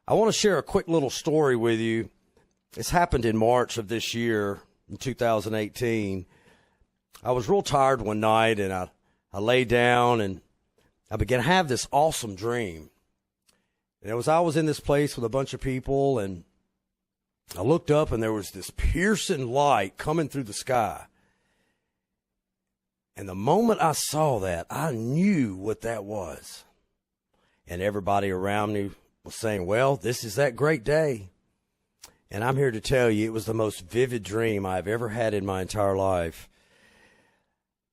I want to share a quick little story with you. It's happened in March of this year, in 2018. I was real tired one night, and I lay down, and I began to have this awesome dream. And it was I was in this place with a bunch of people, and I looked up, and there was this piercing light coming through the sky. And the moment I saw that, I knew what that was. And everybody around me was saying, well, this is that great day. And I'm here to tell you, it was the most vivid dream I've ever had in my entire life.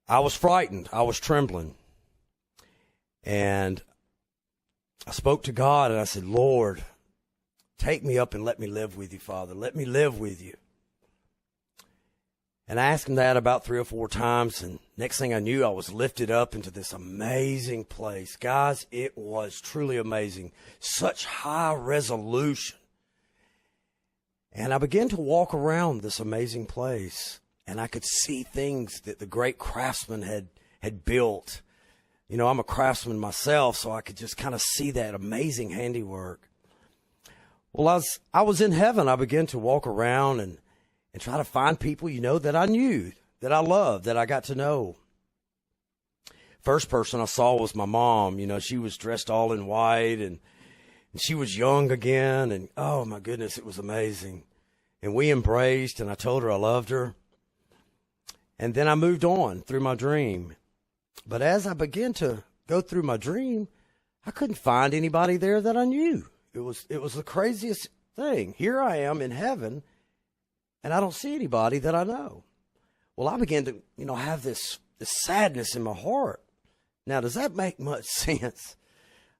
I was frightened. I was trembling. And I spoke to God, and I said, Lord, take me up and let me live with you, Father. Let me live with you. And I asked him that about 3 or 4 times, and next thing I knew, I was lifted up into this amazing place. Guys, it was truly amazing. Such high resolution. And I began to walk around this amazing place, and I could see things that the great craftsman had built. You know, I'm a craftsman myself, so I could just kind of see that amazing handiwork. Well, I was in heaven. I began to walk around and try to find people, you know, that I knew, that I loved, that I got to know. First person I saw was my mom. You know, she was dressed all in white, and she was young again, and oh my goodness, it was amazing. And we embraced, and I told her I loved her. And then I moved on through my dream. But as I began to go through my dream, I couldn't find anybody there that I knew. It was the craziest thing. Here I am in heaven, and I don't see anybody that I know. Well, I began to, you know, have this sadness in my heart. Now, does that make much sense?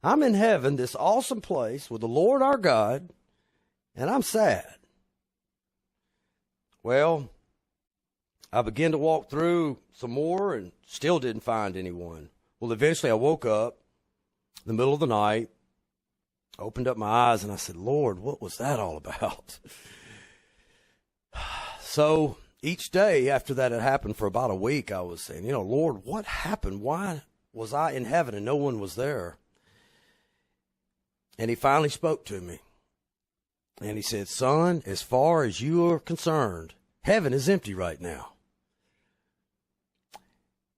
I'm in heaven, this awesome place with the Lord our God, and I'm sad. Well, I began to walk through some more and still didn't find anyone. Well, eventually I woke up in the middle of the night, opened up my eyes, and I said, Lord, what was that all about? So each day after that had happened for about a week, I was saying, you know, Lord, what happened? Why was I in heaven and no one was there? And he finally spoke to me. And he said, son, as far as you are concerned, heaven is empty right now.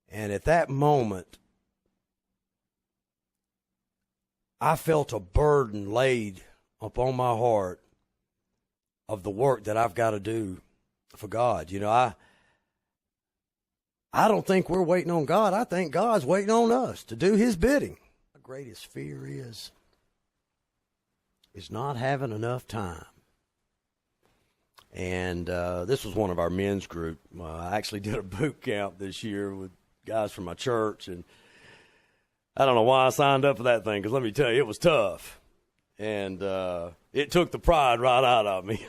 And at that moment, I felt a burden laid upon my heart of the work that I've got to do for God. You know, I don't think we're waiting on God. I think God's waiting on us to do his bidding. My greatest fear is not having enough time. And this was one of our men's group. I actually did a boot camp this year with guys from my church, and I don't know why I signed up for that thing, because let me tell you, it was tough. And it took the pride right out of me.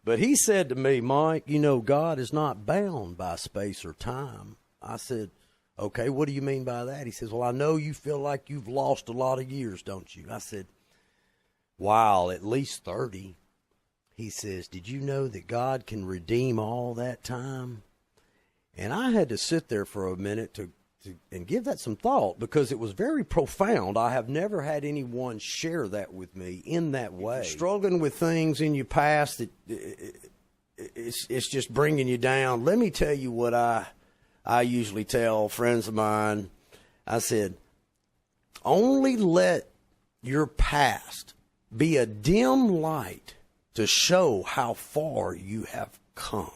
But he said to me, Mike, you know, God is not bound by space or time. I said, okay, what do you mean by that? He says, well, I know you feel like you've lost a lot of years, don't you? I said, wow, at least 30. He says, did you know that God can redeem all that time? And I had to sit there for a minute and give that some thought, because it was very profound. I have never had anyone share that with me in that way. Struggling with things in your past that it's just bringing you down. Let me tell you what I usually tell friends of mine. I said, only let your past be a dim light to show how far you have come.